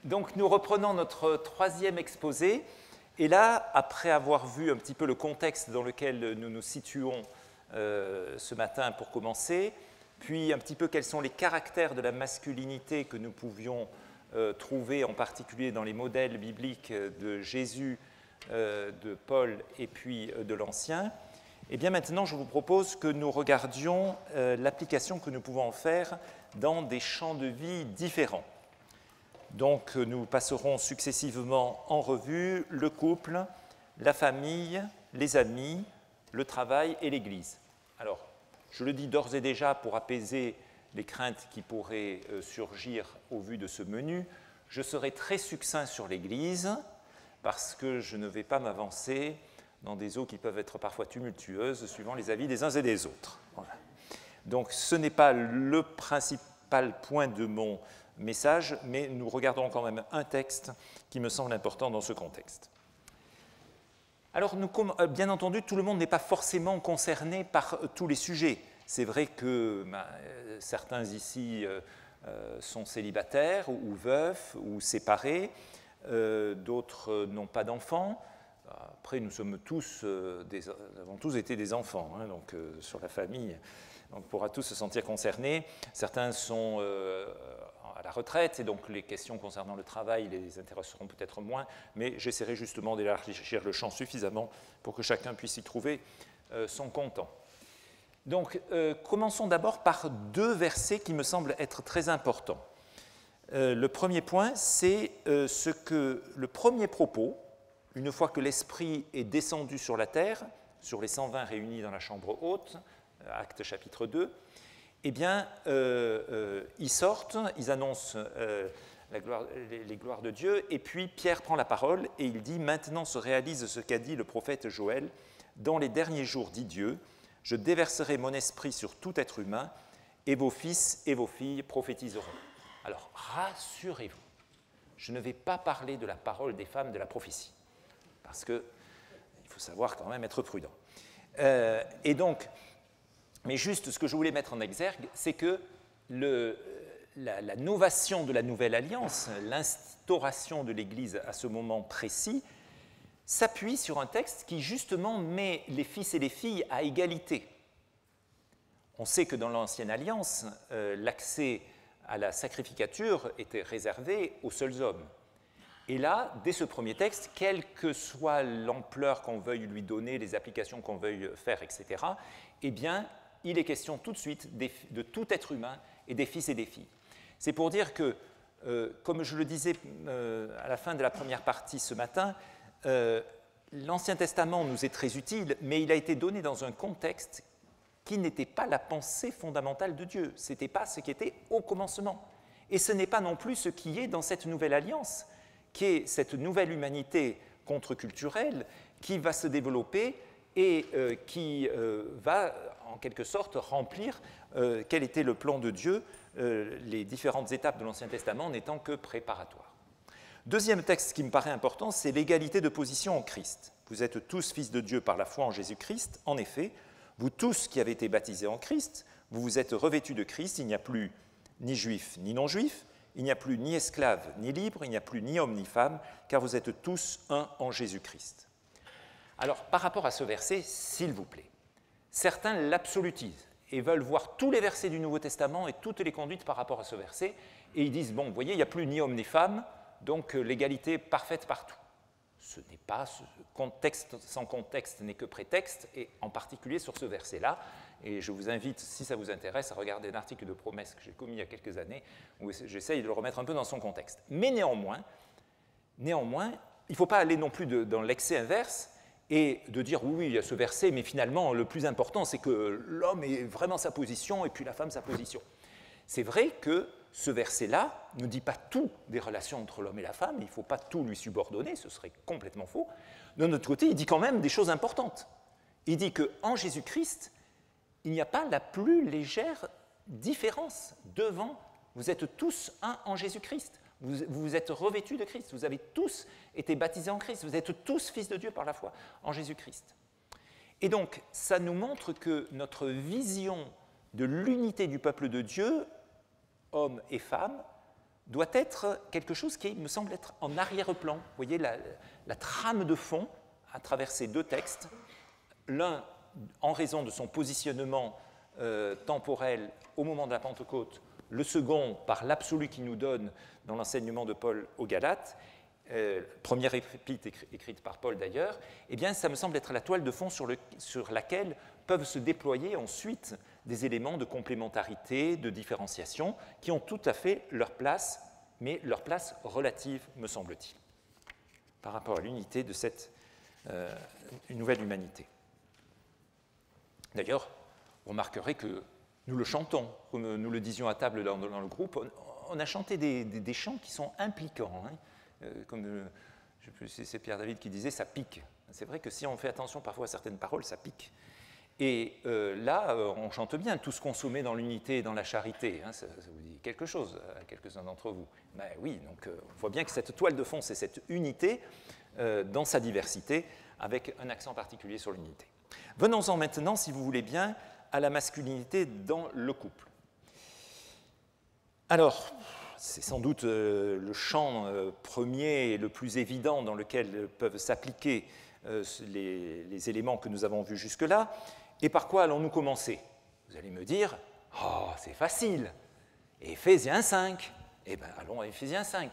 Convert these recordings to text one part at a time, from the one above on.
Donc nous reprenons notre troisième exposé, et là, après avoir vu un petit peu le contexte dans lequel nous nous situons ce matin pour commencer, puis un petit peu quels sont les caractères de la masculinité que nous pouvions trouver, en particulier dans les modèles bibliques de Jésus, de Paul et puis de l'Ancien, et bien maintenant je vous propose que nous regardions l'application que nous pouvons en faire dans des champs de vie différents. Donc nous passerons successivement en revue le couple, la famille, les amis, le travail et l'Église. Alors, je le dis d'ores et déjà pour apaiser les craintes qui pourraient surgir au vu de ce menu, je serai très succinct sur l'Église parce que je ne vais pas m'avancer dans des eaux qui peuvent être parfois tumultueuses suivant les avis des uns et des autres. Voilà. Donc ce n'est pas le principal point de mon message, mais nous regardons quand même un texte qui me semble important dans ce contexte. Alors, bien entendu, tout le monde n'est pas forcément concerné par tous les sujets. C'est vrai que certains ici sont célibataires ou veufs ou séparés, d'autres n'ont pas d'enfants. Après, nous sommes tous, avons tous été des enfants, hein, donc sur la famille, on pourra tous se sentir concernés. Certains sont à la retraite, et donc les questions concernant le travail les intéresseront peut-être moins, mais j'essaierai justement d'élargir le champ suffisamment pour que chacun puisse y trouver son content. Donc, commençons d'abord par deux versets qui me semblent être très importants. Le premier point, c'est le premier propos, une fois que l'Esprit est descendu sur la terre, sur les 120 réunis dans la chambre haute, Actes chapitre 2, eh bien, ils sortent, ils annoncent les gloires de Dieu, et puis Pierre prend la parole et il dit « Maintenant se réalise ce qu'a dit le prophète Joël. Dans les derniers jours, dit Dieu, je déverserai mon esprit sur tout être humain, et vos fils et vos filles prophétiseront. » Alors, rassurez-vous, je ne vais pas parler de la parole des femmes de la prophétie, parce qu'il faut savoir quand même être prudent. Et donc, mais juste ce que je voulais mettre en exergue, c'est que la novation de la nouvelle alliance, l'instauration de l'Église à ce moment précis, s'appuie sur un texte qui justement met les fils et les filles à égalité. On sait que dans l'Ancienne Alliance, l'accès à la sacrificature était réservé aux seuls hommes. Et là, dès ce premier texte, quelle que soit l'ampleur qu'on veuille lui donner, les applications qu'on veuille faire, etc., eh bien, il est question tout de suite de tout être humain et des fils et des filles. C'est pour dire que, comme je le disais à la fin de la première partie ce matin, l'Ancien Testament nous est très utile, mais il a été donné dans un contexte qui n'était pas la pensée fondamentale de Dieu. Ce n'était pas ce qui était au commencement. Et ce n'est pas non plus ce qui est dans cette nouvelle alliance, qui est cette nouvelle humanité contre-culturelle qui va se développer et qui va, en quelque sorte, remplir quel était le plan de Dieu, les différentes étapes de l'Ancien Testament n'étant que préparatoires. Deuxième texte qui me paraît important, c'est l'égalité de position en Christ. Vous êtes tous fils de Dieu par la foi en Jésus-Christ. En effet, vous tous qui avez été baptisés en Christ, vous vous êtes revêtus de Christ. Il n'y a plus ni juif ni non-juif, il n'y a plus ni esclave ni libre, il n'y a plus ni homme ni femme, car vous êtes tous un en Jésus-Christ. Alors, par rapport à ce verset, s'il vous plaît, certains l'absolutisent et veulent voir tous les versets du Nouveau Testament et toutes les conduites par rapport à ce verset, et ils disent, bon, vous voyez, il n'y a plus ni homme ni femme, donc l'égalité parfaite partout. Ce n'est pas, contexte sans contexte n'est que prétexte, et en particulier sur ce verset-là, et je vous invite, si ça vous intéresse, à regarder un article de promesse que j'ai commis il y a quelques années, où j'essaye de le remettre un peu dans son contexte. Mais néanmoins, il ne faut pas aller non plus dans l'excès inverse, et de dire oui, il y a ce verset, mais finalement, le plus important, c'est que l'homme ait vraiment sa position et puis la femme sa position. C'est vrai que ce verset-là ne dit pas tout des relations entre l'homme et la femme, il ne faut pas tout lui subordonner, ce serait complètement faux. D'un autre côté, il dit quand même des choses importantes. Il dit qu'en Jésus-Christ, il n'y a pas la plus légère différence devant, vous êtes tous un en Jésus-Christ. Vous vous êtes revêtus de Christ, vous avez tous été baptisés en Christ, vous êtes tous fils de Dieu par la foi en Jésus-Christ. Et donc, ça nous montre que notre vision de l'unité du peuple de Dieu, hommes et femmes, doit être quelque chose qui me semble être en arrière-plan. Vous voyez la trame de fond à travers ces deux textes, l'un en raison de son positionnement temporel au moment de la Pentecôte, le second par l'absolu qu'il nous donne dans l'enseignement de Paul aux Galates, première épître écrite par Paul d'ailleurs, eh bien ça me semble être la toile de fond sur laquelle peuvent se déployer ensuite des éléments de complémentarité, de différenciation, qui ont tout à fait leur place, mais leur place relative, me semble-t-il, par rapport à l'unité de cette nouvelle humanité. D'ailleurs, vous remarquerez que nous le chantons, comme nous le disions à table dans le groupe, on a chanté des chants qui sont impliquants, hein, comme je sais plus si c'est Pierre David qui disait, ça pique. C'est vrai que si on fait attention parfois à certaines paroles, ça pique. Et là, on chante bien, tous consommés dans l'unité et dans la charité. Hein, ça vous dit quelque chose à quelques-uns d'entre vous. Ben oui, donc on voit bien que cette toile de fond, c'est cette unité dans sa diversité, avec un accent particulier sur l'unité. Venons-en maintenant, si vous voulez bien, à la masculinité dans le couple. Alors, c'est sans doute le champ premier et le plus évident dans lequel peuvent s'appliquer les éléments que nous avons vus jusque-là. Et par quoi allons-nous commencer? Vous allez me dire, oh, c'est facile, Éphésiens 5. Eh bien, allons à Éphésiens 5.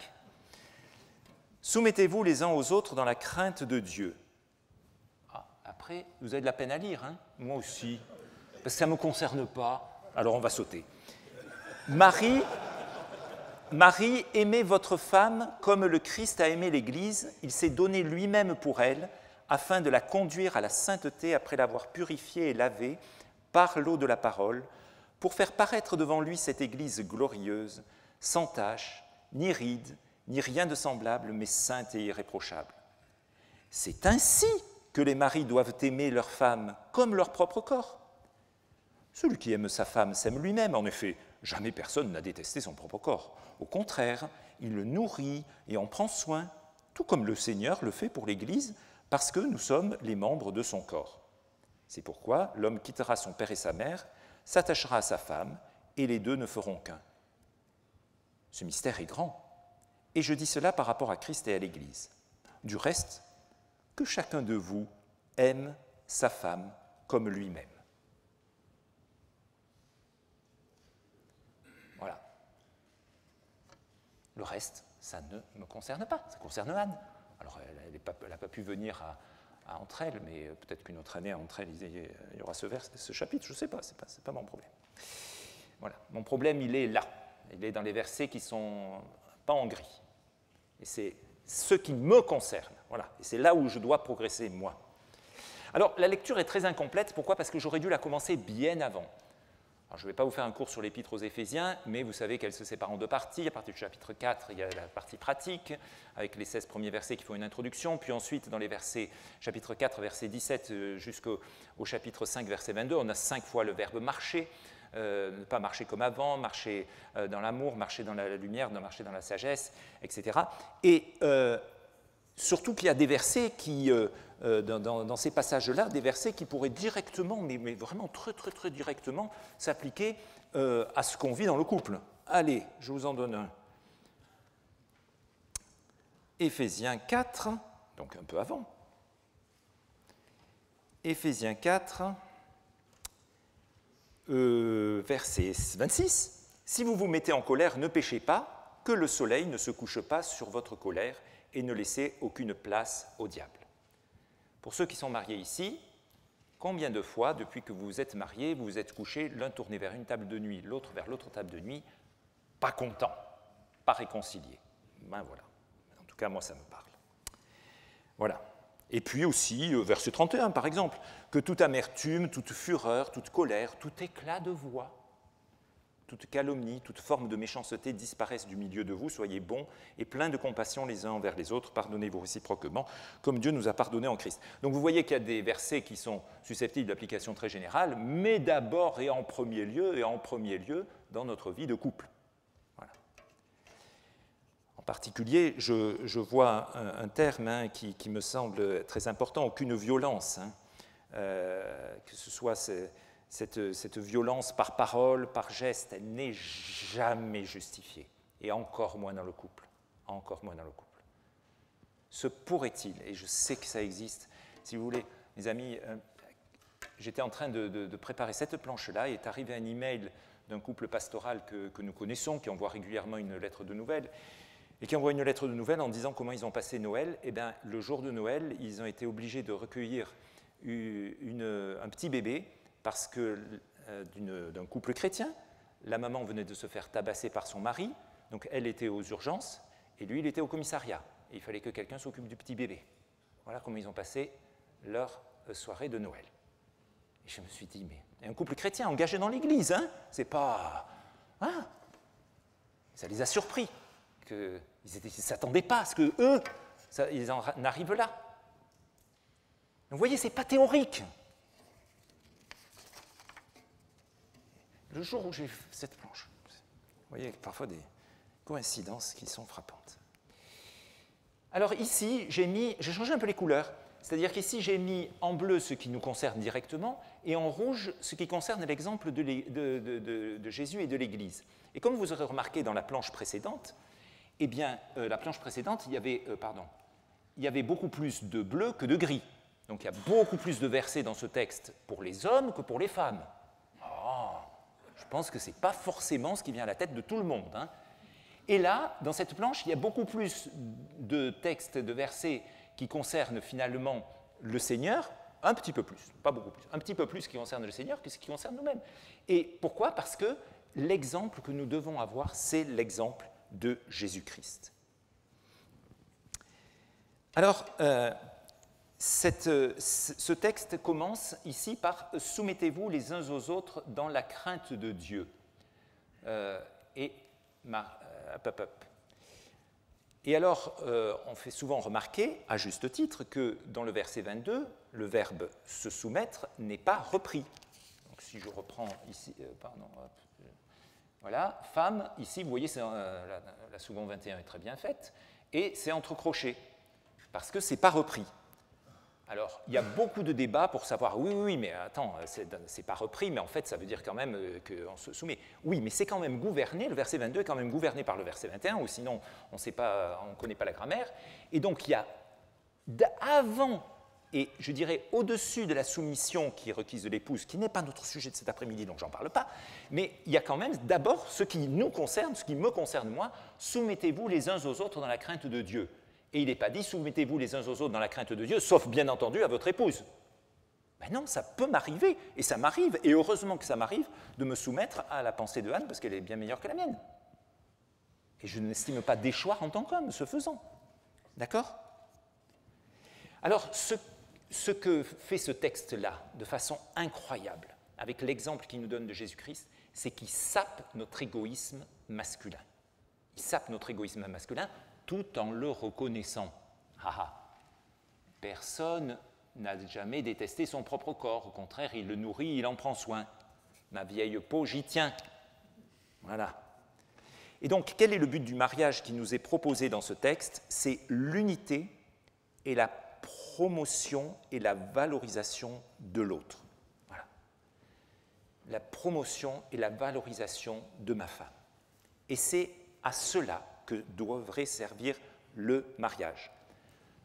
Soumettez-vous les uns aux autres dans la crainte de Dieu. Ah, après, vous avez de la peine à lire, hein? Moi aussi, parce que ça ne me concerne pas, alors on va sauter. Marie, aimez votre femme comme le Christ a aimé l'Église, il s'est donné lui-même pour elle, afin de la conduire à la sainteté après l'avoir purifiée et lavée par l'eau de la parole, pour faire paraître devant lui cette Église glorieuse, sans tache, ni ride, ni rien de semblable, mais sainte et irréprochable. C'est ainsi que les maris doivent aimer leur femme comme leur propre corps. Celui qui aime sa femme s'aime lui-même, en effet. Jamais personne n'a détesté son propre corps. Au contraire, il le nourrit et en prend soin, tout comme le Seigneur le fait pour l'Église, parce que nous sommes les membres de son corps. C'est pourquoi l'homme quittera son père et sa mère, s'attachera à sa femme, et les deux ne feront qu'un. Ce mystère est grand, et je dis cela par rapport à Christ et à l'Église. Du reste, que chacun de vous aime sa femme comme lui-même. Voilà. Le reste, ça ne me concerne pas, ça concerne Anne. Alors, elle n'a pas pu venir à Entre Elles, mais peut-être qu'une autre année, à Entre Elles, il y aura ce chapitre, je ne sais pas, ce n'est pas mon problème. Voilà, mon problème, il est là. Il est dans les versets qui ne sont pas en gris. Et c'est ce qui me concerne. Voilà, et c'est là où je dois progresser, moi. Alors, la lecture est très incomplète. Pourquoi? Parce que j'aurais dû la commencer bien avant. Alors, je ne vais pas vous faire un cours sur l'Épître aux Éphésiens, mais vous savez qu'elle se sépare en deux parties. À partir du chapitre 4, il y a la partie pratique, avec les 16 premiers versets qui font une introduction, puis ensuite, dans les versets, chapitre 4, verset 17, jusqu'au chapitre 5, verset 22, on a 5 fois le verbe marcher, ne pas marcher comme avant, marcher dans l'amour, marcher dans la lumière, marcher dans la sagesse, etc. Et surtout qu'il y a des versets qui, dans ces passages-là, des versets qui pourraient directement, mais vraiment très directement, s'appliquer à ce qu'on vit dans le couple. Allez, je vous en donne un. Éphésiens 4, donc un peu avant. Éphésiens 4, verset 26. Si vous vous mettez en colère, ne péchez pas, que le soleil ne se couche pas sur votre colère et ne laissez aucune place au diable. Pour ceux qui sont mariés ici, combien de fois, depuis que vous vous êtes mariés, vous vous êtes couchés, l'un tourné vers une table de nuit, l'autre vers l'autre table de nuit, pas content, pas réconcilié? Ben voilà. En tout cas, moi, ça me parle. Voilà. Et puis aussi, verset 31, par exemple, que toute amertume, toute fureur, toute colère, tout éclat de voix, toute calomnie, toute forme de méchanceté disparaissent du milieu de vous, soyez bons et pleins de compassion les uns envers les autres, pardonnez-vous réciproquement, comme Dieu nous a pardonné en Christ. Donc vous voyez qu'il y a des versets qui sont susceptibles d'application très générale, mais d'abord et en premier lieu, dans notre vie de couple. Voilà. En particulier, je vois un terme qui me semble très important, aucune violence, que ce soit cette violence par parole, par geste, elle n'est jamais justifiée. et encore moins dans le couple. Encore moins dans le couple. Se pourrait-il, et je sais que ça existe, si vous voulez, mes amis, j'étais en train de préparer cette planche-là et est arrivé un email d'un couple pastoral que nous connaissons, qui envoie régulièrement une lettre de nouvelles, et qui envoie une lettre de nouvelles en disant comment ils ont passé Noël. Eh bien, le jour de Noël, ils ont été obligés de recueillir un petit bébé parce que d'un couple chrétien, la maman venait de se faire tabasser par son mari, donc elle était aux urgences, et lui, il était au commissariat. Et il fallait que quelqu'un s'occupe du petit bébé. Voilà comment ils ont passé leur soirée de Noël. Et je me suis dit, mais un couple chrétien engagé dans l'Église, hein, c'est pas... Hein, ça les a surpris. Ils ne s'attendaient pas à ce qu'eux, ils en arrivent là. Donc, vous voyez, ce n'est pas théorique. Le jour où j'ai fait cette planche, vous voyez parfois des coïncidences qui sont frappantes. Alors ici, j'ai changé un peu les couleurs. C'est-à-dire qu'ici, j'ai mis en bleu ce qui nous concerne directement et en rouge ce qui concerne l'exemple de Jésus et de l'Église. Et comme vous aurez remarqué dans la planche précédente, eh bien, la planche précédente, il y avait beaucoup plus de bleu que de gris. Donc il y a beaucoup plus de versets dans ce texte pour les hommes que pour les femmes. Oh, je pense que ce n'est pas forcément ce qui vient à la tête de tout le monde, hein. Et là, dans cette planche, il y a beaucoup plus de textes, de versets qui concernent finalement le Seigneur, un petit peu plus, pas beaucoup plus, un petit peu plus qui concerne le Seigneur que ce qui concerne nous-mêmes. Et pourquoi? Parce que l'exemple que nous devons avoir, c'est l'exemple de Jésus-Christ. Alors, ce texte commence ici par « Soumettez-vous les uns aux autres dans la crainte de Dieu ». Et alors, on fait souvent remarquer, à juste titre, que dans le verset 22, le verbe « se soumettre » n'est pas repris. Donc, si je reprends ici, voilà, femme, ici, vous voyez, la seconde 21 est très bien faite, et c'est entre crochets, parce que ce n'est pas repris. Alors, il y a beaucoup de débats pour savoir, oui, mais attends, c'est pas repris, mais en fait, ça veut dire quand même qu'on se soumet. Oui, mais c'est quand même gouverné, le verset 22 est quand même gouverné par le verset 21, ou sinon, on ne connaît pas la grammaire. Et donc, il y a avant, et je dirais au-dessus de la soumission qui est requise de l'épouse, qui n'est pas notre sujet de cet après-midi, donc j'en parle pas, mais il y a quand même d'abord ce qui nous concerne, ce qui me concerne moi, soumettez-vous les uns aux autres dans la crainte de Dieu. Et il n'est pas dit « soumettez-vous les uns aux autres dans la crainte de Dieu », sauf bien entendu à votre épouse. Ben non, ça peut m'arriver, et ça m'arrive, et heureusement que ça m'arrive, de me soumettre à la pensée de Anne, parce qu'elle est bien meilleure que la mienne. Et je n'estime pas déchoir en tant qu'homme, ce faisant. D'accord? Alors, ce que fait ce texte-là, de façon incroyable, avec l'exemple qu'il nous donne de Jésus-Christ, c'est qu'il sape notre égoïsme masculin. Il sape notre égoïsme masculin, tout en le reconnaissant. Personne n'a jamais détesté son propre corps, au contraire, il le nourrit, il en prend soin. Ma vieille peau, j'y tiens. Voilà. Et donc, quel est le but du mariage qui nous est proposé dans ce texte? C'est l'unité et la promotion et la valorisation de l'autre. Voilà. La promotion et la valorisation de ma femme. Et c'est à cela que devrait servir le mariage.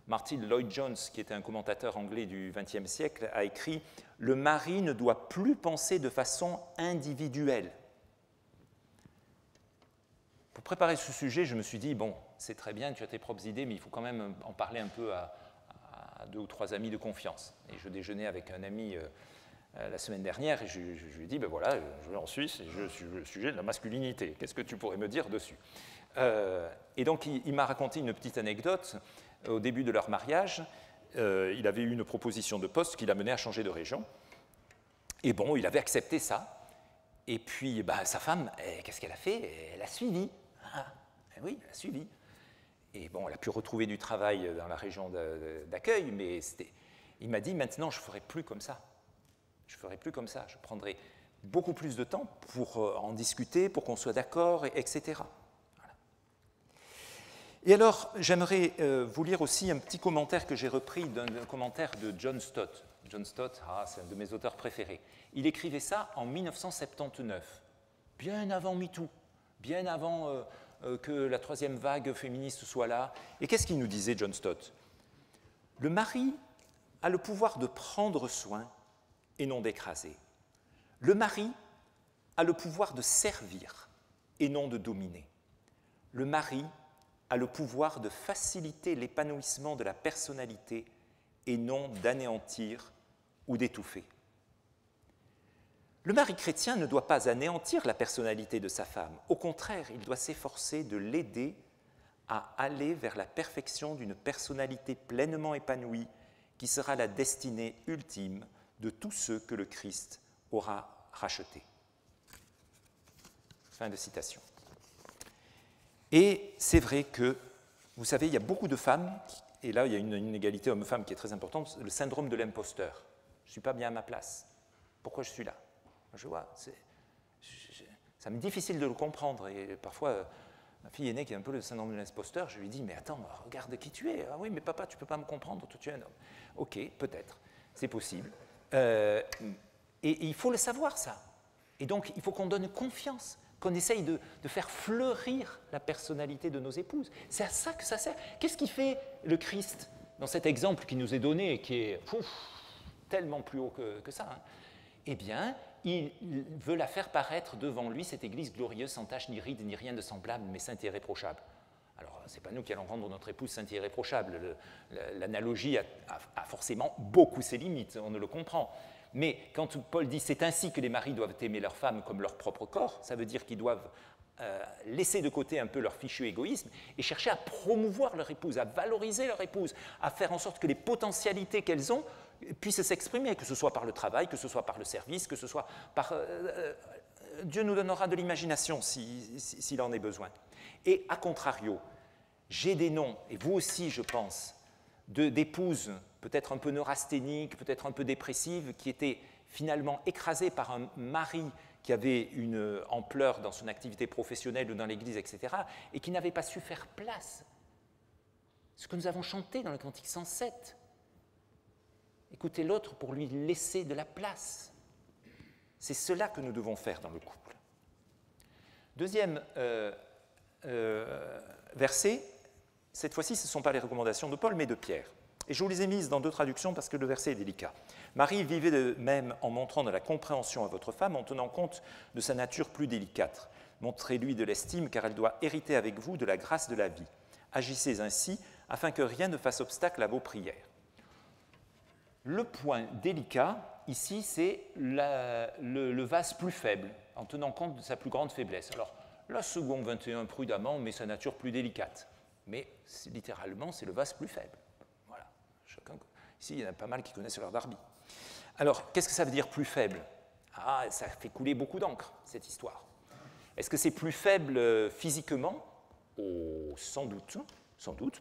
Martin Lloyd-Jones, qui était un commentateur anglais du XXe siècle, a écrit « Le mari ne doit plus penser de façon individuelle ». Pour préparer ce sujet, je me suis dit, bon, c'est très bien, tu as tes propres idées, mais il faut quand même en parler un peu à 2 ou 3 amis de confiance. Et je déjeunais avec un ami la semaine dernière, et je lui ai dit, ben voilà, je vais en Suisse, et je suis le sujet de la masculinité. Qu'est-ce que tu pourrais me dire dessus? Et donc, il m'a raconté une petite anecdote. Au début de leur mariage, il avait eu une proposition de poste qui l'a mené à changer de région. Et bon, il avait accepté ça. Et puis, sa femme, qu'est-ce qu'elle a fait? Elle a suivi. Oui, elle a suivi. Et bon, elle a pu retrouver du travail dans la région d'accueil, mais il m'a dit, maintenant, je ne ferai plus comme ça. Je ne ferai plus comme ça. Je prendrai beaucoup plus de temps pour en discuter, pour qu'on soit d'accord, etc. Et alors, j'aimerais vous lire aussi un petit commentaire que j'ai repris d'un commentaire de John Stott. John Stott, c'est un de mes auteurs préférés. Il écrivait ça en 1979, bien avant MeToo, bien avant que la troisième vague féministe soit là. Et qu'est-ce qu'il nous disait, John Stott? Le mari a le pouvoir de prendre soin et non d'écraser. Le mari a le pouvoir de servir et non de dominer. Le mari a le pouvoir de faciliter l'épanouissement de la personnalité et non d'anéantir ou d'étouffer. Le mari chrétien ne doit pas anéantir la personnalité de sa femme. Au contraire, il doit s'efforcer de l'aider à aller vers la perfection d'une personnalité pleinement épanouie qui sera la destinée ultime de tous ceux que le Christ aura rachetés. Fin de citation. Et c'est vrai que, vous savez, il y a beaucoup de femmes, et là il y a une inégalité homme-femme qui est très importante, le syndrome de l'imposteur. Je ne suis pas bien à ma place. Pourquoi je suis là? Je vois, ça m'est difficile de le comprendre. Et parfois, ma fille aînée qui a un peu le syndrome de l'imposteur, je lui dis, mais attends, regarde qui tu es. Ah oui, mais papa, tu ne peux pas me comprendre, toi tu es un homme. Ok, peut-être, c'est possible. Et il faut le savoir, ça. Et donc, il faut qu'on donne confiance, qu'on essaye de faire fleurir la personnalité de nos épouses. C'est à ça que ça sert. Qu'est-ce qui fait le Christ dans cet exemple qui nous est donné et qui est tellement plus haut que ça, hein? Eh bien, il veut la faire paraître devant lui, cette Église glorieuse, sans tache ni ride, ni rien de semblable, mais sainte et irréprochable. Alors, ce n'est pas nous qui allons rendre notre épouse sainte et irréprochable. L'analogie a forcément beaucoup ses limites, on ne le comprend. Mais quand Paul dit « c'est ainsi que les maris doivent aimer leur femme comme leur propre corps », ça veut dire qu'ils doivent laisser de côté un peu leur fichu égoïsme et chercher à promouvoir leur épouse, à valoriser leur épouse, à faire en sorte que les potentialités qu'elles ont puissent s'exprimer, que ce soit par le travail, que ce soit par le service, que ce soit par... Dieu nous donnera de l'imagination s'il en est besoin. Et à contrario, j'ai des noms, et vous aussi je pense, d'épouses peut-être un peu neurasthéniques, peut-être un peu dépressives, qui étaient finalement écrasées par un mari qui avait une ampleur dans son activité professionnelle ou dans l'Église, etc., et qui n'avait pas su faire place. Ce que nous avons chanté dans le Cantique 107. Écoutez l'autre pour lui laisser de la place. C'est cela que nous devons faire dans le couple. Deuxième verset, cette fois-ci, ce ne sont pas les recommandations de Paul, mais de Pierre. Et je vous les ai mises dans deux traductions parce que le verset est délicat. Marie, vivez de même en montrant de la compréhension à votre femme, en tenant compte de sa nature plus délicate. Montrez-lui de l'estime, car elle doit hériter avec vous de la grâce de la vie. Agissez ainsi, afin que rien ne fasse obstacle à vos prières. Le point délicat, ici, c'est le vase plus faible, en tenant compte de sa plus grande faiblesse. Alors, la seconde 21, prudemment, mais sa nature plus délicate. Mais, littéralement, c'est le vase plus faible. Voilà. Ici, il y en a pas mal qui connaissent leur Darby. Alors, qu'est-ce que ça veut dire plus faible? Ah, ça fait couler beaucoup d'encre, cette histoire. Est-ce que c'est plus faible physiquement? Oh, sans doute,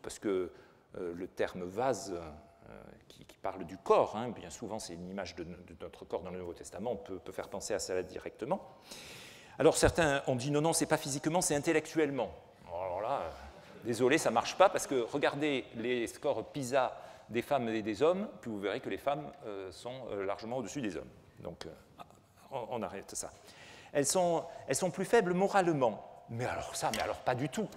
parce que le terme vase... qui parle du corps, hein, bien souvent c'est une image de notre corps dans le Nouveau Testament, on peut faire penser à cela directement. Alors certains ont dit non, c'est pas physiquement, c'est intellectuellement. Alors là, désolé, ça ne marche pas, parce que regardez les scores PISA des femmes et des hommes, puis vous verrez que les femmes sont largement au-dessus des hommes. Donc on arrête ça. Elles sont plus faibles moralement, mais alors pas du tout.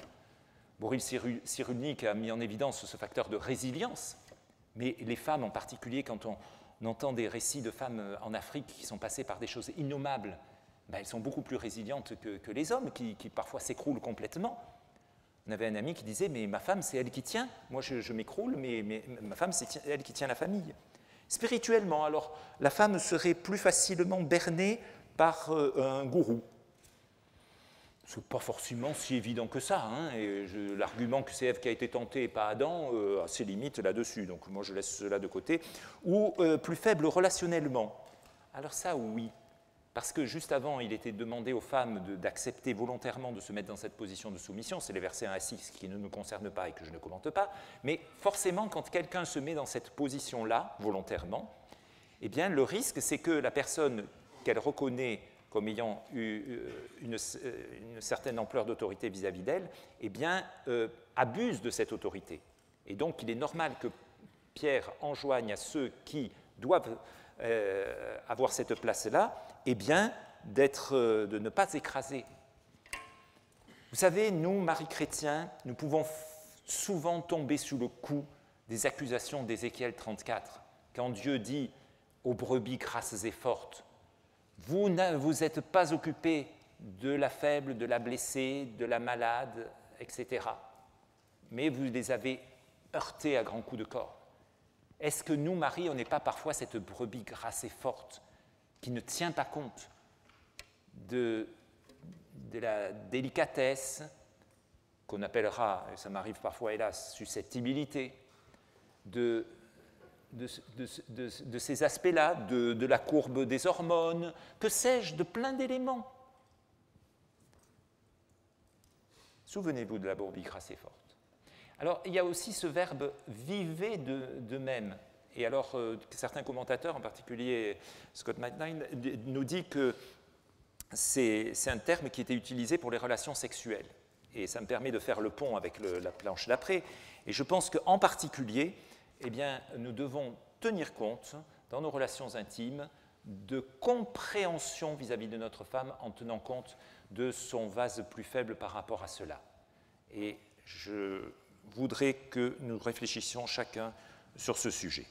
Boris Cyrulnik a mis en évidence ce facteur de résilience. Mais les femmes en particulier, quand on entend des récits de femmes en Afrique qui sont passées par des choses innommables, ben elles sont beaucoup plus résilientes que les hommes qui parfois s'écroulent complètement. On avait un ami qui disait « mais ma femme, c'est elle qui tient. Moi, je m'écroule, mais ma femme, c'est elle qui tient la famille. » Spirituellement, alors, la femme serait plus facilement bernée par un gourou. Ce n'est pas forcément si évident que ça. Hein, l'argument que c'est Ève qui a été tentée et pas Adam a ses limites là-dessus. Donc moi, je laisse cela de côté. Ou plus faible relationnellement. Alors ça, oui. Parce que juste avant, il était demandé aux femmes d'accepter volontairement de se mettre dans cette position de soumission. C'est les versets 1 à 6 qui ne nous concernent pas et que je ne commente pas. Mais forcément, quand quelqu'un se met dans cette position-là, volontairement, eh bien, le risque, c'est que la personne qu'elle reconnaît comme ayant eu une certaine ampleur d'autorité vis-à-vis d'elle, eh bien, abuse de cette autorité. Et donc, il est normal que Pierre enjoigne à ceux qui doivent avoir cette place-là, eh bien, de ne pas écraser. Vous savez, nous, marie-chrétiens, nous pouvons souvent tomber sous le coup des accusations d'Ézéchiel 34, quand Dieu dit aux brebis grasses et fortes, vous ne vous êtes pas occupés de la faible, de la blessée, de la malade, etc. Mais vous les avez heurtés à grands coups de corps. Est-ce que nous, Marie, on n'est pas parfois cette brebis grasse et forte qui ne tient pas compte de la délicatesse qu'on appellera, et ça m'arrive parfois hélas, susceptibilité, de ces aspects-là, de la courbe des hormones, que sais-je, de plein d'éléments. Souvenez-vous de la brebis grasse et forte. Alors, il y a aussi ce verbe « vivez de même ». Et alors, certains commentateurs, en particulier Scott McKnight, nous dit que c'est un terme qui était utilisé pour les relations sexuelles. Et ça me permet de faire le pont avec la planche d'après. Et je pense qu'en particulier, eh bien, nous devons tenir compte, dans nos relations intimes, de compréhension vis-à-vis de notre femme en tenant compte de son vase plus faible par rapport à cela. Et je voudrais que nous réfléchissions chacun sur ce sujet.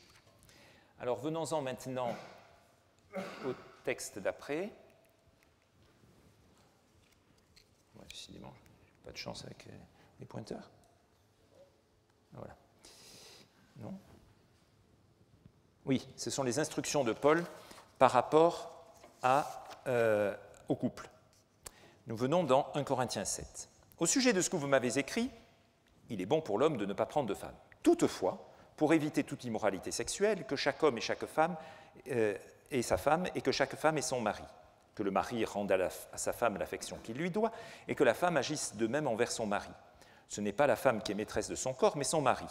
Alors venons-en maintenant au texte d'après. Ouais, décidément, j'ai pas de chance avec les pointeurs. Voilà. Non ? Oui, ce sont les instructions de Paul par rapport au couple. Nous venons dans 1 Corinthiens 7. Au sujet de ce que vous m'avez écrit, il est bon pour l'homme de ne pas prendre de femme. Toutefois, pour éviter toute immoralité sexuelle, que chaque homme et chaque femme ait sa femme et que chaque femme ait son mari. Que le mari rende à sa femme l'affection qu'il lui doit et que la femme agisse de même envers son mari. Ce n'est pas la femme qui est maîtresse de son corps, mais son mari.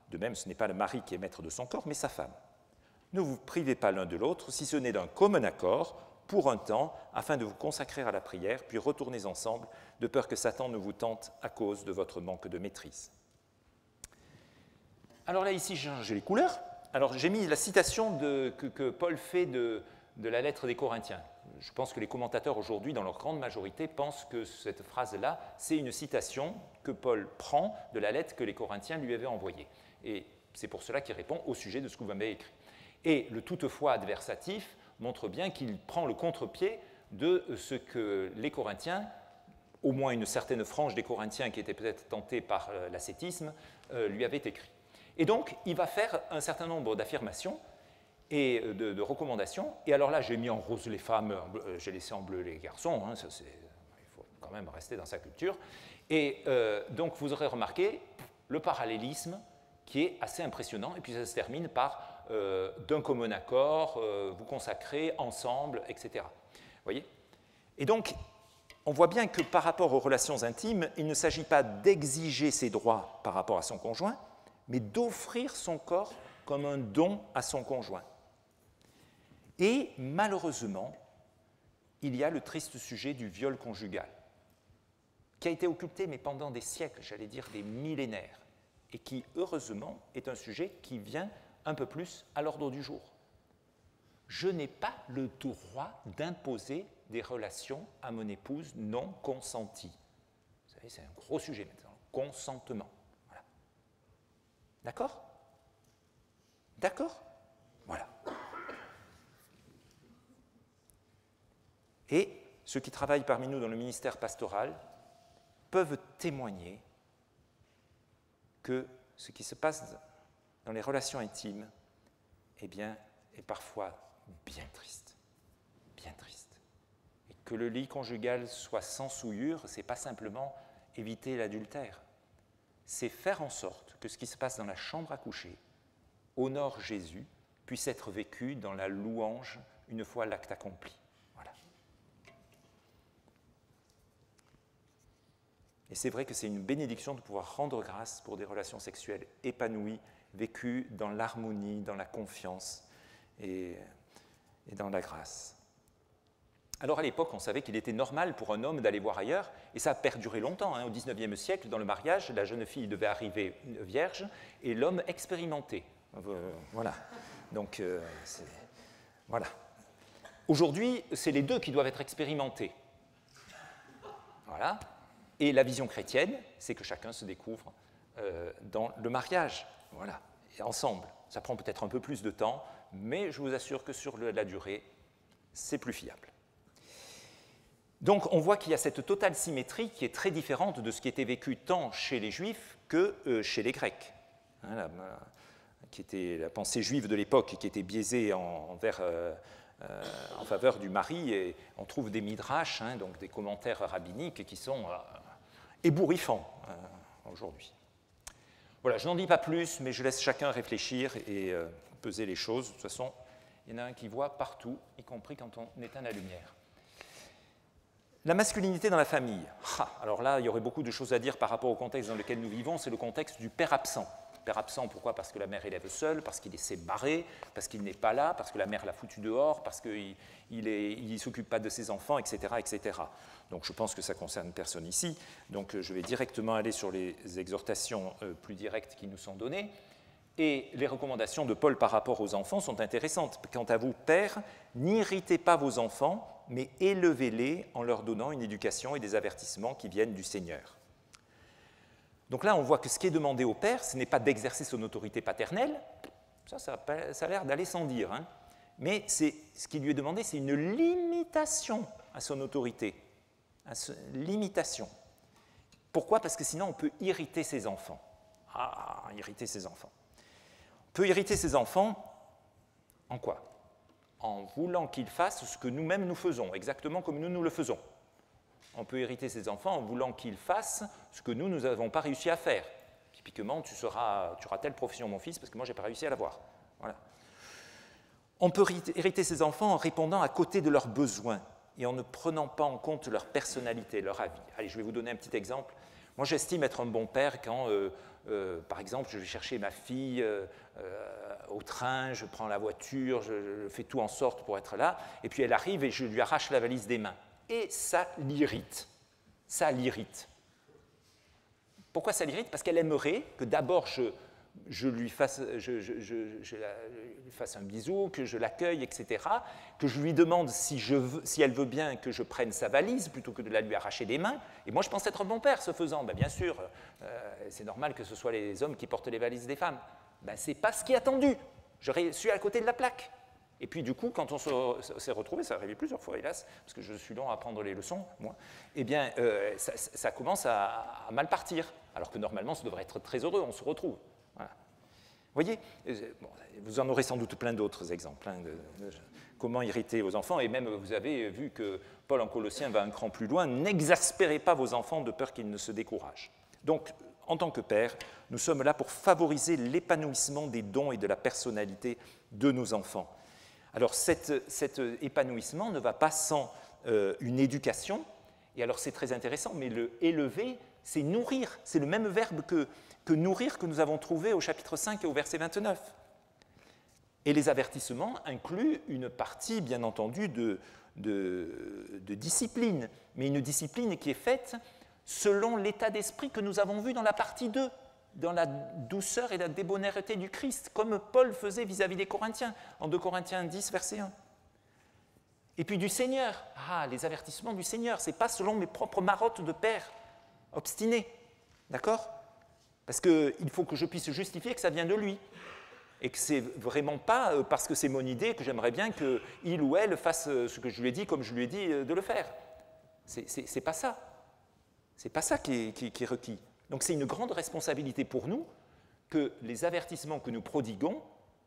De même, ce n'est pas le mari qui est maître de son corps, mais sa femme. Ne vous privez pas l'un de l'autre, si ce n'est d'un commun accord, pour un temps, afin de vous consacrer à la prière, puis retournez ensemble, de peur que Satan ne vous tente à cause de votre manque de maîtrise. Alors là, ici, j'ai changé les couleurs. Alors, j'ai mis la citation que Paul fait de la lettre des Corinthiens. Je pense que les commentateurs aujourd'hui, dans leur grande majorité, pensent que cette phrase-là, c'est une citation que Paul prend de la lettre que les Corinthiens lui avaient envoyée. Et c'est pour cela qu'il répond au sujet de ce que vous m'avez écrit. Et le toutefois adversatif montre bien qu'il prend le contre-pied de ce que les Corinthiens, au moins une certaine frange des Corinthiens qui étaient peut-être tentés par l'ascétisme, lui avaient écrit. Et donc, il va faire un certain nombre d'affirmations et de recommandations. Et alors là, j'ai mis en rose les femmes, j'ai laissé en bleu les garçons, hein, il faut quand même rester dans sa culture. Et donc, vous aurez remarqué le parallélisme qui est assez impressionnant. Et puis, ça se termine par d'un commun accord, vous consacrez ensemble, etc. Vous voyez ? Et donc, on voit bien que par rapport aux relations intimes, il ne s'agit pas d'exiger ses droits par rapport à son conjoint, mais d'offrir son corps comme un don à son conjoint. Et malheureusement, il y a le triste sujet du viol conjugal, qui a été occulté, mais pendant des siècles, j'allais dire des millénaires, et qui, heureusement, est un sujet qui vient un peu plus à l'ordre du jour. Je n'ai pas le droit d'imposer des relations à mon épouse non consenties. Vous savez, c'est un gros sujet maintenant, consentement. Voilà. D'accord ? D'accord ? Voilà. Et ceux qui travaillent parmi nous dans le ministère pastoral peuvent témoigner que ce qui se passe dans les relations intimes, eh bien, est parfois bien triste. Bien triste. Et que le lit conjugal soit sans souillure, ce n'est pas simplement éviter l'adultère. C'est faire en sorte que ce qui se passe dans la chambre à coucher honore Jésus, puisse être vécu dans la louange une fois l'acte accompli. Voilà. Et c'est vrai que c'est une bénédiction de pouvoir rendre grâce pour des relations sexuelles épanouies, vécues dans l'harmonie, dans la confiance et dans la grâce. Alors à l'époque, on savait qu'il était normal pour un homme d'aller voir ailleurs, et ça a perduré longtemps. Au XIXe siècle, dans le mariage, la jeune fille devait arriver vierge et l'homme expérimenté. Voilà. Donc, voilà. Aujourd'hui, c'est les deux qui doivent être expérimentés. Voilà. Et la vision chrétienne, c'est que chacun se découvre dans le mariage, voilà, et ensemble. Ça prend peut-être un peu plus de temps, mais je vous assure que sur la durée, c'est plus fiable. Donc on voit qu'il y a cette totale symétrie qui est très différente de ce qui était vécu tant chez les Juifs que chez les Grecs. Hein, qui était la pensée juive de l'époque, qui était biaisée en faveur du mari, et on trouve des midrash, hein, donc des commentaires rabbiniques qui sont ébouriffants aujourd'hui. Voilà, je n'en dis pas plus, mais je laisse chacun réfléchir et peser les choses. De toute façon, il y en a un qui voit partout, y compris quand on éteint la lumière. La masculinité dans la famille. Alors là, il y aurait beaucoup de choses à dire par rapport au contexte dans lequel nous vivons, c'est le contexte du père absent. Père absent, pourquoi? Parce que la mère élève seule, parce qu'il s'est barré, parce qu'il n'est pas là, parce que la mère l'a foutu dehors, parce qu'il ne s'occupe pas de ses enfants, etc., etc. Donc je pense que ça concerne personne ici. Donc je vais directement aller sur les exhortations plus directes qui nous sont données. Et les recommandations de Paul par rapport aux enfants sont intéressantes. Quant à vous, pères, n'irritez pas vos enfants, mais élevez-les en leur donnant une éducation et des avertissements qui viennent du Seigneur. Donc là, on voit que ce qui est demandé au père, ce n'est pas d'exercer son autorité paternelle, ça a l'air d'aller sans dire, hein. Mais ce qui lui est demandé, c'est une limitation à son autorité, limitation. Pourquoi? Parce que sinon, on peut irriter ses enfants. Irriter ses enfants. On peut irriter ses enfants en quoi? En voulant qu'ils fassent ce que nous-mêmes nous faisons, exactement comme nous le faisons. On peut irriter ses enfants en voulant qu'ils fassent ce que nous n'avons pas réussi à faire. Typiquement, tu auras telle profession, mon fils, parce que moi, je n'ai pas réussi à l'avoir. Voilà. On peut irriter ses enfants en répondant à côté de leurs besoins et en ne prenant pas en compte leur personnalité, leur avis. Allez, je vais vous donner un petit exemple. Moi, j'estime être un bon père quand, par exemple, je vais chercher ma fille au train, je prends la voiture, je fais tout en sorte pour être là, et puis elle arrive et je lui arrache la valise des mains. Et ça l'irrite. Ça l'irrite. Pourquoi ça l'irrite? Parce qu'elle aimerait que d'abord je lui fasse un bisou, que je l'accueille, etc., que je lui demande si elle veut bien que je prenne sa valise plutôt que de la lui arracher des mains. Et moi, je pense être un bon père, ce faisant. Ben, bien sûr, c'est normal que ce soit les hommes qui portent les valises des femmes. Ben, ce n'est pas ce qui est attendu. Je suis à côté de la plaque. Et puis du coup, quand on s'est retrouvé, ça arrivé plusieurs fois, hélas, parce que je suis long à prendre les leçons, moi, eh bien, ça commence à mal partir, alors que normalement, ça devrait être très heureux, on se retrouve. Voilà. Vous voyez, bon, vous en aurez sans doute plein d'autres exemples, hein, de comment irriter vos enfants, et même vous avez vu que Paul en Colossiens va un cran plus loin, n'exaspérez pas vos enfants de peur qu'ils ne se découragent. Donc, en tant que père, nous sommes là pour favoriser l'épanouissement des dons et de la personnalité de nos enfants. Alors cet épanouissement ne va pas sans une éducation, et alors c'est très intéressant, mais le élever, c'est nourrir, c'est le même verbe que nourrir que nous avons trouvé au chapitre 5 et au verset 29. Et les avertissements incluent une partie, bien entendu, de discipline, mais une discipline qui est faite selon l'état d'esprit que nous avons vu dans la partie 2. Dans la douceur et la débonnaire du Christ, comme Paul faisait vis-à-vis des Corinthiens, en 2 Corinthiens 10, verset 1. Et puis du Seigneur, les avertissements du Seigneur, ce n'est pas selon mes propres marottes de père obstiné, d'accord? Parce qu'il faut que je puisse justifier que ça vient de lui, et que ce n'est vraiment pas parce que c'est mon idée que j'aimerais bien qu'il ou elle fasse ce que je lui ai dit comme je lui ai dit de le faire. C'est pas ça. C'est pas ça qui est requis. Donc c'est une grande responsabilité pour nous que les avertissements que nous prodiguons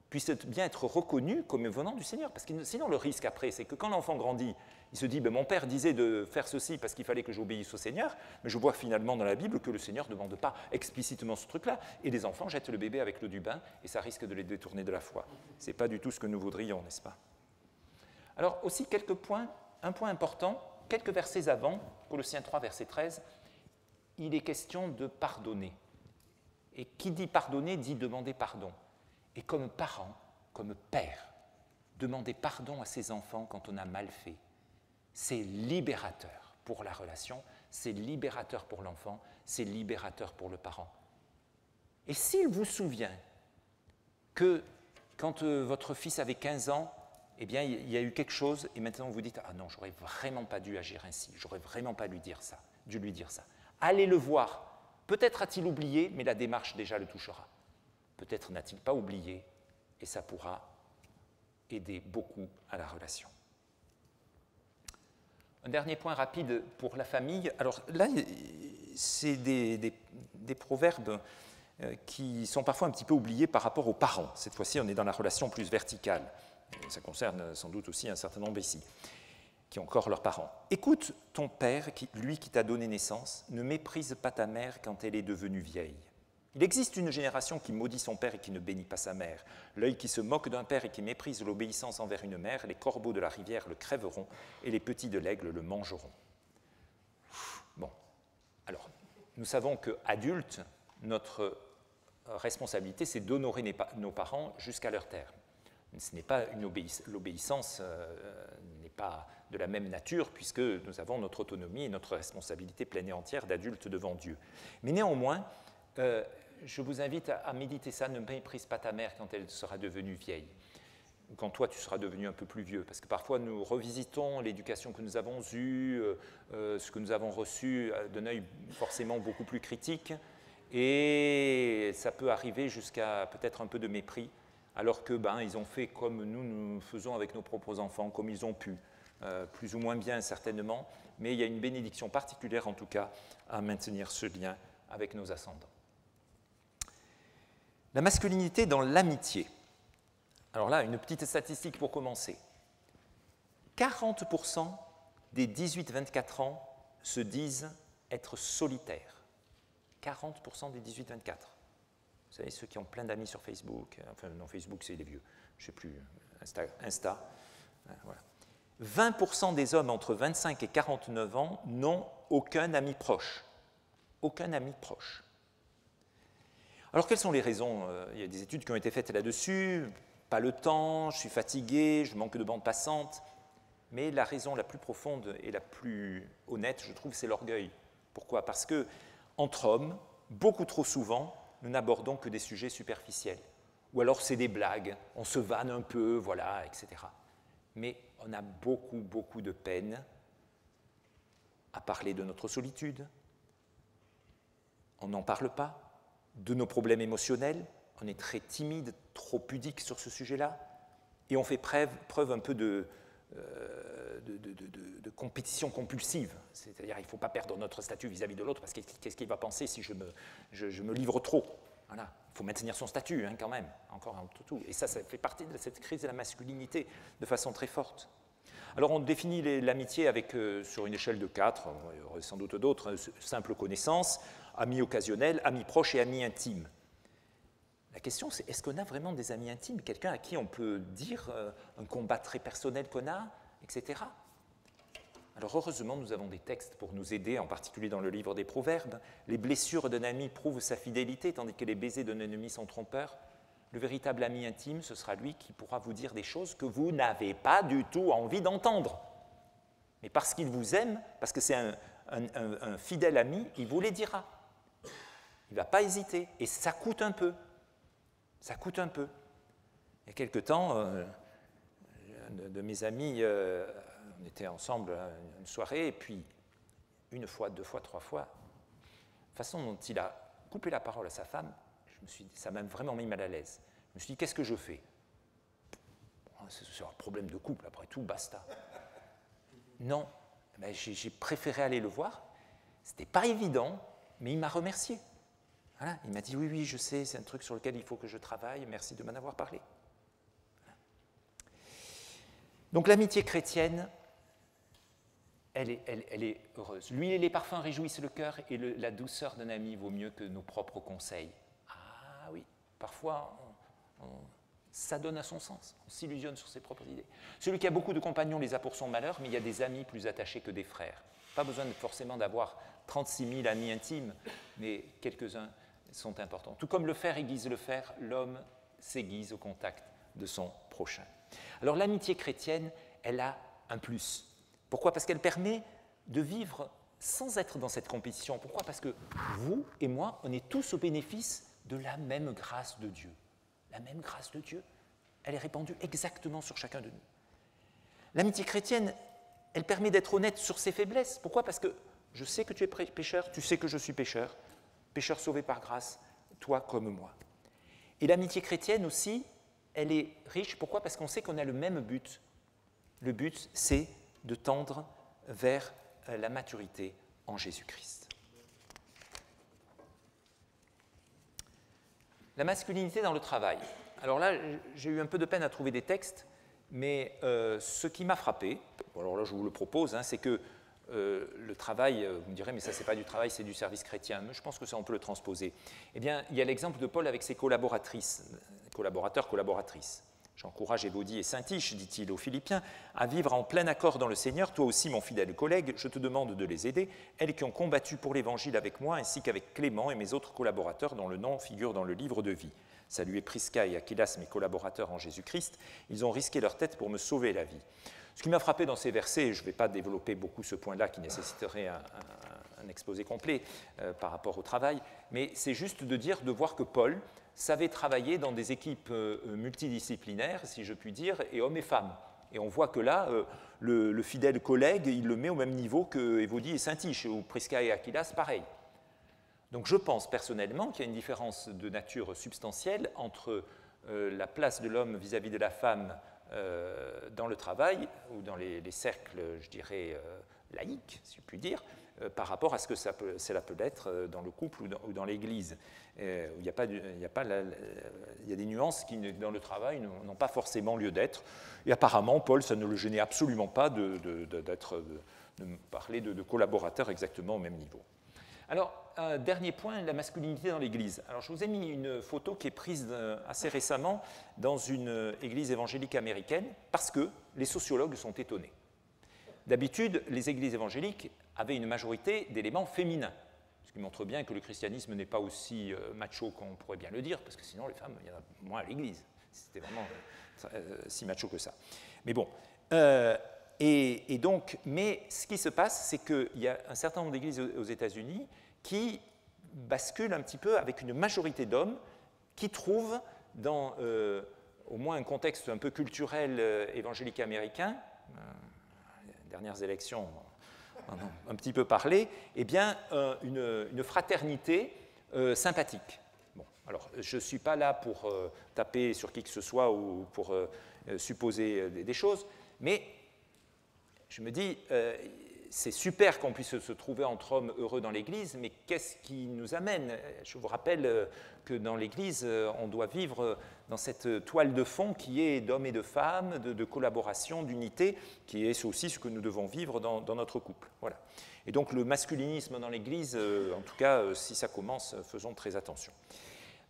puissent bien être reconnus comme venant du Seigneur. Parce que sinon le risque après, c'est que quand l'enfant grandit, il se dit mon père disait de faire ceci parce qu'il fallait que j'obéisse au Seigneur, mais je vois finalement dans la Bible que le Seigneur ne demande pas explicitement ce truc-là, et les enfants jettent le bébé avec l'eau du bain, et ça risque de les détourner de la foi. Ce n'est pas du tout ce que nous voudrions, n'est-ce pas? Alors aussi un point important, quelques versets avant, Colossiens 3, verset 13, il est question de pardonner. Et qui dit pardonner dit demander pardon. Et comme parent, comme père, demander pardon à ses enfants quand on a mal fait, c'est libérateur pour la relation, c'est libérateur pour l'enfant, c'est libérateur pour le parent. Et s'il vous souvient que quand votre fils avait 15 ans, eh bien, il y a eu quelque chose, et maintenant vous dites « Ah non, j'aurais vraiment pas dû agir ainsi, j'aurais vraiment pas dû lui dire ça. » Allez le voir. Peut-être a-t-il oublié, mais la démarche déjà le touchera. Peut-être n'a-t-il pas oublié, et ça pourra aider beaucoup à la relation. Un dernier point rapide pour la famille. Alors là, c'est des proverbes qui sont parfois un petit peu oubliés par rapport aux parents. Cette fois-ci, on est dans la relation plus verticale. Et ça concerne sans doute aussi un certain nombre ici, qui ont encore leurs parents. Écoute ton père, lui qui t'a donné naissance, ne méprise pas ta mère quand elle est devenue vieille. Il existe une génération qui maudit son père et qui ne bénit pas sa mère. L'œil qui se moque d'un père et qui méprise l'obéissance envers une mère, les corbeaux de la rivière le crèveront et les petits de l'aigle le mangeront. Bon, alors, nous savons qu'adultes, notre responsabilité, c'est d'honorer nos parents jusqu'à leur terme. Ce n'est pas l'obéissance n'est pas de la même nature puisque nous avons notre autonomie et notre responsabilité pleine et entière d'adultes devant Dieu. Mais néanmoins, je vous invite à méditer ça, ne méprise pas ta mère quand elle sera devenue vieille, quand toi tu seras devenu un peu plus vieux, parce que parfois nous revisitons l'éducation que nous avons eue, ce que nous avons reçu d'un œil forcément beaucoup plus critique, et ça peut arriver jusqu'à peut-être un peu de mépris, alors que ils ont fait comme nous faisons avec nos propres enfants, comme ils ont pu, plus ou moins bien certainement, mais il y a une bénédiction particulière en tout cas à maintenir ce lien avec nos ascendants. La masculinité dans l'amitié. Alors là, une petite statistique pour commencer. 40% des 18-24 ans se disent être solitaires. 40% des 18-24. Vous savez, ceux qui ont plein d'amis sur Facebook, enfin non, Facebook c'est les vieux, je ne sais plus, Insta, voilà. 20% des hommes entre 25 et 49 ans n'ont aucun ami proche. Aucun ami proche. Alors, quelles sont les raisons? Il y a des études qui ont été faites là-dessus. Pas le temps, je suis fatigué, je manque de bande passante. Mais la raison la plus profonde et la plus honnête, je trouve, c'est l'orgueil. Pourquoi? Parce que, entre hommes, beaucoup trop souvent, nous n'abordons que des sujets superficiels. Ou alors c'est des blagues, on se vanne un peu, voilà, etc. Mais on a beaucoup, beaucoup de peine à parler de notre solitude. On n'en parle pas. De nos problèmes émotionnels, on est très timide, trop pudique sur ce sujet-là, et on fait preuve un peu de compétition compulsive, c'est-à-dire il ne faut pas perdre notre statut vis-à-vis de l'autre, parce que qu'est-ce qu'il va penser si je me livre trop? Voilà. Il faut maintenir son statut quand même, encore un tout. Et ça fait partie de cette crise de la masculinité de façon très forte. Alors on définit l'amitié avec, sur une échelle de 4, il y aurait sans doute d'autres, simple connaissance, amis occasionnels, amis proches et amis intimes. La question c'est, est-ce qu'on a vraiment des amis intimes, quelqu'un à qui on peut dire un combat très personnel qu'on a, etc. Alors heureusement, nous avons des textes pour nous aider, en particulier dans le livre des Proverbes. Les blessures d'un ami prouvent sa fidélité, tandis que les baisers d'un ennemi sont trompeurs. Le véritable ami intime, ce sera lui qui pourra vous dire des choses que vous n'avez pas du tout envie d'entendre. Mais parce qu'il vous aime, parce que c'est un fidèle ami, il vous les dira. Il ne va pas hésiter. Et ça coûte un peu. Ça coûte un peu. Il y a quelque temps, un de mes amis, on était ensemble à une soirée, et puis une fois, 2 fois, 3 fois, la façon dont il a coupé la parole à sa femme, ça m'a vraiment mis mal à l'aise. Je me suis dit, qu'est-ce que je fais? C'est un problème de couple, après tout, basta. Non, j'ai préféré aller le voir. Ce n'était pas évident, mais il m'a remercié. Voilà, il m'a dit, oui, je sais, c'est un truc sur lequel il faut que je travaille, merci de m'en avoir parlé. Voilà. Donc l'amitié chrétienne, elle est heureuse. L'huile et les parfums réjouissent le cœur, et la douceur d'un ami vaut mieux que nos propres conseils. Ah oui, parfois, ça donne à son sens, on s'illusionne sur ses propres idées. Celui qui a beaucoup de compagnons les a pour son malheur, mais il y a des amis plus attachés que des frères. Pas besoin forcément d'avoir 36 000 amis intimes, mais quelques-uns sont importants. Tout comme le fer aiguise le fer, l'homme s'aiguise au contact de son prochain. Alors l'amitié chrétienne, elle a un plus. Pourquoi? Parce qu'elle permet de vivre sans être dans cette compétition. Pourquoi? Parce que vous et moi, on est tous au bénéfice de la même grâce de Dieu. La même grâce de Dieu, elle est répandue exactement sur chacun de nous. L'amitié chrétienne, elle permet d'être honnête sur ses faiblesses. Pourquoi? Parce que Je sais que tu es pécheur, tu sais que je suis pécheur, pécheur sauvé par grâce, toi comme moi. Et l'amitié chrétienne aussi, elle est riche. Pourquoi? Parce qu'on sait qu'on a le même but. Le but, c'est de tendre vers la maturité en Jésus-Christ. La masculinité dans le travail. Alors là, j'ai eu un peu de peine à trouver des textes, mais ce qui m'a frappé, alors là je vous le propose, hein, c'est que le travail, vous me direz, mais ça c'est pas du travail, c'est du service chrétien, mais je pense que ça on peut le transposer. Eh bien, il y a l'exemple de Paul avec ses collaborateurs, collaboratrices. J'encourage Évodie et Syntyche, dit-il aux Philippiens, à vivre en plein accord dans le Seigneur. Toi aussi, mon fidèle collègue, je te demande de les aider, elles qui ont combattu pour l'Évangile avec moi, ainsi qu'avec Clément et mes autres collaborateurs dont le nom figure dans le livre de vie. Saluez Prisca et Aquilas, mes collaborateurs en Jésus-Christ. Ils ont risqué leur tête pour me sauver la vie. Ce qui m'a frappé dans ces versets, et je ne vais pas développer beaucoup ce point-là qui nécessiterait un exposé complet par rapport au travail, mais c'est juste de voir que Paul savait travailler dans des équipes multidisciplinaires, si je puis dire, et hommes et femmes. Et on voit que là, le fidèle collègue, il le met au même niveau que Évodie et Syntyche, ou Prisca et Aquilas, pareil. Donc je pense personnellement qu'il y a une différence de nature substantielle entre la place de l'homme vis-à-vis de la femme dans le travail, ou dans les cercles, je dirais, laïques, si je puis dire, par rapport à ce que cela peut être dans le couple ou dans l'Église. Il y a des nuances qui, dans le travail, n'ont pas forcément lieu d'être. Et apparemment, Paul, ça ne le gênait absolument pas de parler de collaborateurs exactement au même niveau. Alors, un dernier point, la masculinité dans l'Église. Alors, je vous ai mis une photo qui est prise assez récemment dans une église évangélique américaine, parce que les sociologues sont étonnés. D'habitude, les églises évangéliques avaient une majorité d'éléments féminins, ce qui montre bien que le christianisme n'est pas aussi macho qu'on pourrait bien le dire, parce que sinon, les femmes, il y en a moins à l'église. C'était vraiment si macho que ça. Mais bon... Et donc, mais ce qui se passe, c'est qu'il y a un certain nombre d'églises aux États-Unis qui basculent un petit peu avec une majorité d'hommes qui trouvent dans au moins un contexte un peu culturel évangélique américain, les dernières élections en ont un petit peu parlé, eh bien, une fraternité sympathique. Bon, alors, je ne suis pas là pour taper sur qui que ce soit ou pour supposer des choses, mais je me dis, c'est super qu'on puisse se trouver entre hommes heureux dans l'Église, mais qu'est-ce qui nous amène? Je vous rappelle que dans l'Église, on doit vivre dans cette toile de fond qui est d'hommes et de femmes, de collaboration, d'unité, qui est aussi ce que nous devons vivre dans notre couple. Voilà. Et donc le masculinisme dans l'Église, en tout cas, si ça commence, faisons très attention.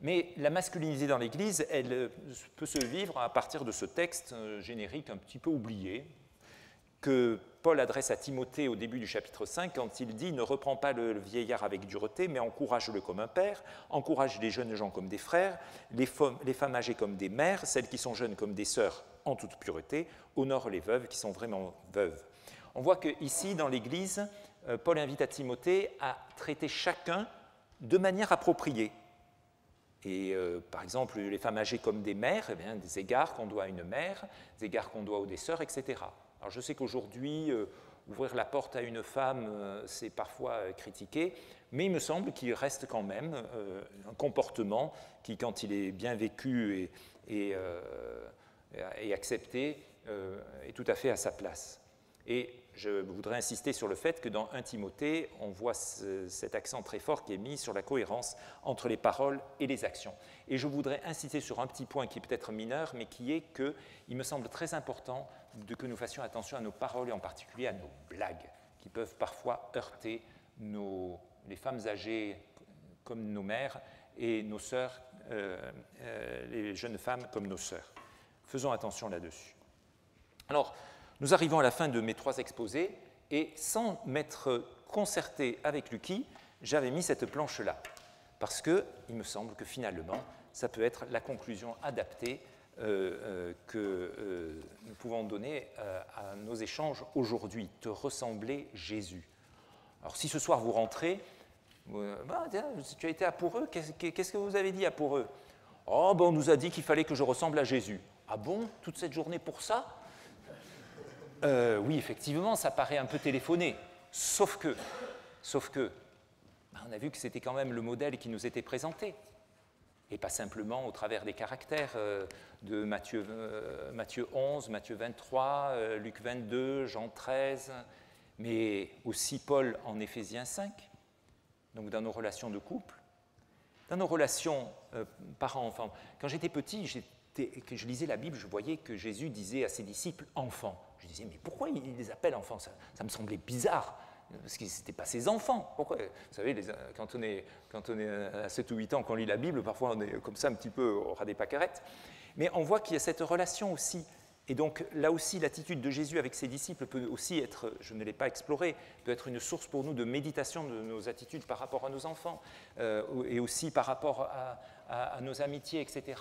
Mais la masculinité dans l'Église, elle peut se vivre à partir de ce texte générique un petit peu oublié, que Paul adresse à Timothée au début du chapitre 5 quand il dit « Ne reprends pas le vieillard avec dureté, mais encourage-le comme un père, encourage les jeunes gens comme des frères, les femmes âgées comme des mères, celles qui sont jeunes comme des sœurs en toute pureté, honore les veuves qui sont vraiment veuves. » On voit qu'ici, dans l'Église, Paul invite à Timothée à traiter chacun de manière appropriée. Et par exemple, les femmes âgées comme des mères, eh bien, des égards qu'on doit à une mère, des égards qu'on doit aux des sœurs, etc. Alors je sais qu'aujourd'hui, ouvrir la porte à une femme, c'est parfois critiqué, mais il me semble qu'il reste quand même un comportement qui, quand il est bien vécu et accepté, est tout à fait à sa place. Et je voudrais insister sur le fait que dans 1 Timothée, on voit cet accent très fort qui est mis sur la cohérence entre les paroles et les actions. Et je voudrais insister sur un petit point qui est peut-être mineur, mais qui est qu'il me semble très important que nous fassions attention à nos paroles et en particulier à nos blagues, qui peuvent parfois heurter les femmes âgées comme nos mères et nos sœurs, les jeunes femmes comme nos sœurs. Faisons attention là-dessus. Alors, nous arrivons à la fin de mes 3 exposés, et sans m'être concerté avec Lucky, j'avais mis cette planche-là, parce qu'il me semble que finalement, ça peut être la conclusion adaptée que nous pouvons donner à nos échanges aujourd'hui, te ressembler Jésus. Alors si ce soir vous rentrez, tu as été à Pourreux, qu'est-ce que vous avez dit à Pourreux? Oh, ben on nous a dit qu'il fallait que je ressemble à Jésus. Ah bon, toute cette journée pour ça? Oui, effectivement, ça paraît un peu téléphoné, sauf que Sauf que, on a vu que c'était quand même le modèle qui nous était présenté, et pas simplement au travers des caractères de Matthieu 11, Matthieu 23, Luc 22, Jean 13, mais aussi Paul en Éphésiens 5, donc dans nos relations de couple, dans nos relations parents-enfants. Quand j'étais petit, que je lisais la Bible, je voyais que Jésus disait à ses disciples « enfants ». Je disais « mais pourquoi il les appelle enfants ?» Ça me semblait bizarre, parce que ce n'étaient pas ses enfants. Pourquoi ? Vous savez, quand on est à 7 ou 8 ans, qu'on lit la Bible, parfois on est comme ça un petit peu au ras des pâquerettes. Mais on voit qu'il y a cette relation aussi. Et donc là aussi, l'attitude de Jésus avec ses disciples peut aussi être, je ne l'ai pas exploré, peut être une source pour nous de méditation de nos attitudes par rapport à nos enfants, et aussi par rapport à nos amitiés, etc.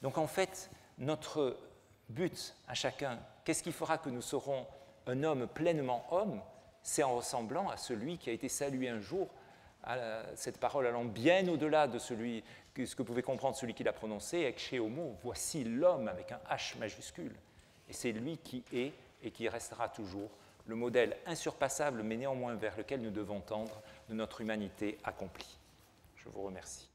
Donc en fait, notre but à chacun, qu'est-ce qui fera que nous serons un homme pleinement homme ? C'est en ressemblant à celui qui a été salué un jour, à cette parole allant bien au-delà de ce que pouvait comprendre celui qui l'a prononcé, ecce homo, voici l'homme avec un H majuscule. Et c'est lui qui est et qui restera toujours le modèle insurpassable, mais néanmoins vers lequel nous devons tendre de notre humanité accomplie. Je vous remercie.